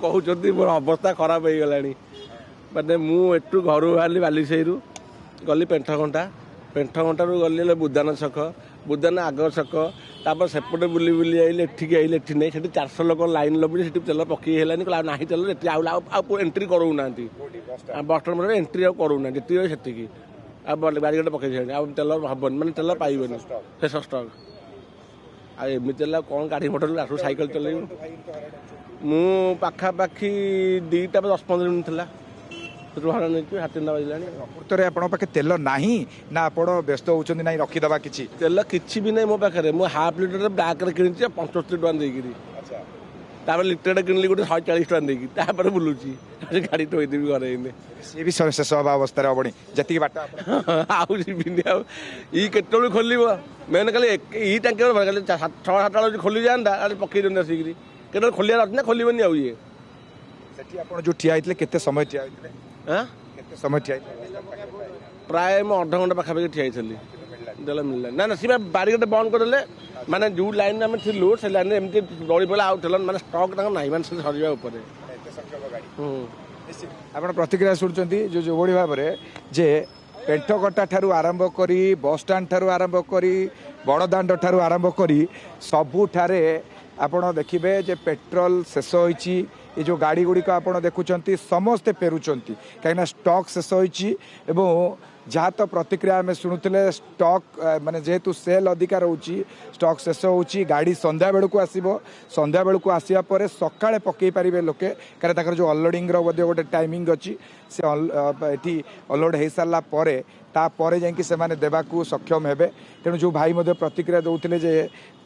कहते मोर अवस्था खराब हो गला मानने मुझू घर बाहरी बालीसाई गली पेंठघंटा गली बुदान छक बुदान आग छक तापर सेपटे बुली बुली आइले एठिक आइले एठी नहीं से 400 लोक लाइन लगे से तेल पकई है ना तेल एंट्री करूना बस स्टाण में एंट्री करूना जी से बारिकेड पकई तेल हबन मानने तेल पाइबन शेष स्टक आमती कौन गाड़ी मोटर आस सैकेल चल मु पाखापाखि 2टा 10-15 मिनट थी प्रकृत आप तेल ना ना आप व्यस्त होती ना रखीदे कि तेल किसी भी नहीं मो पाखे मुझे हाफ लिटर ब्लाक कि 75 टका देकर तापर लिटर किनली गोटे 140 टका देकर बुलूची गाड़ी थोदेवी घर सी भी शेष हवा अवस्था बड़ी जी बाट आते खोल मेन खाली ई टाँगी खाली 6-7 खोली जाता पकई दिखा आसिक के खोलियार अच्छे ना खोलनी आउ ये आप जो ठिया होते केते समय ठिया होते समय ठिया प्राय मैं अध घंटा पाखापाखि ठिया तेल मिलला ना ना सी बारिकेड बंद करदे माने जो लाइन में थिलु से लाइन एमती दौड़ी पड़ा आउ तेल माने स्टॉक ना माने सरिया ऊपर आप प्रतिक्रिया शुणुंट जो जो भाव में जे पेंठकटा ठारू आरंभ करी बस स्टाण्ड ठारू आरंभ करी बड़दाण्ड ठारू आरंभ करी सबुठारे आपण देखिए जे पेट्रोल शेष होइछि ये जो गाड़ी गुड़िक आप देखुं समस्ते फेरुंट कहीं स्टॉक शेष होइछि एवं जहाँ तो प्रतिक्रिया आम शुणुले स्टॉक माने जेहेतु सेल अधिकार रोची स्टॉक शेष होची गाड़ी संध्या बेलू को आसो संध्या बेलू को आसिया पर सकाळे पकई पारे लोके कारण जो अनलोडिंग गोटे टाइमिंग अच्छी से ये अनलोड हो सारा तापर जाकि से देवाक सक्षम हेबे तेणु जो भाई प्रतिक्रिया दौले जे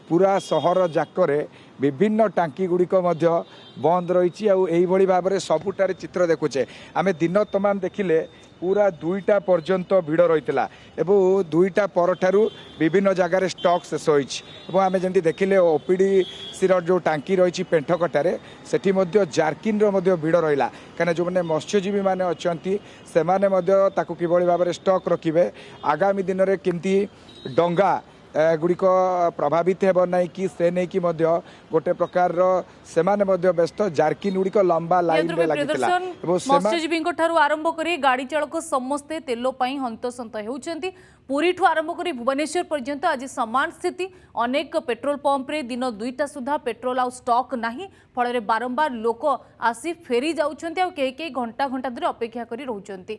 पूरा सहर जाकरे विभिन्न टांकी गुड़िक बंद रही भाव में सबुटारे चित्र देखुचे आम दिन तमाम देखिले पूरा 2टा पर्यंत भिड़ रही एवं 2टा पर ठारू विभिन्न जगार स्टॉक शेष होमें जमी देखिले ओपीडी सी जो टांकी रही पेंठकटारे सेठी जार्किन भिड़ रहा कहीं जो मैंने मत्स्यजीवी मैंने अच्छा से किभली भाव में स्टॉक रखिए आगामी दिन में केमती डंगा गुड़िक प्रभावित हेब ना कि से नहीं कि गोटे प्रकार से व्यस्त जार्किन गुड़िक लंबा लाइन में लगी मत्स्यजीवी आरंभ कर गाड़ी चालक समस्ते तेल हंतसंत होती पुरी ठू आरंभ कर भुवनेश्वर पर्यंत आज सामान स्थिति अनेक पेट्रोल पंप रे दिन 2टा सुधा पेट्रोल आउ स्टॉक नहीं फल बारंबार लोक आसी फेरी जाउछंती आ घंटा घंटा धरी अपेक्षा करी रहउछंती।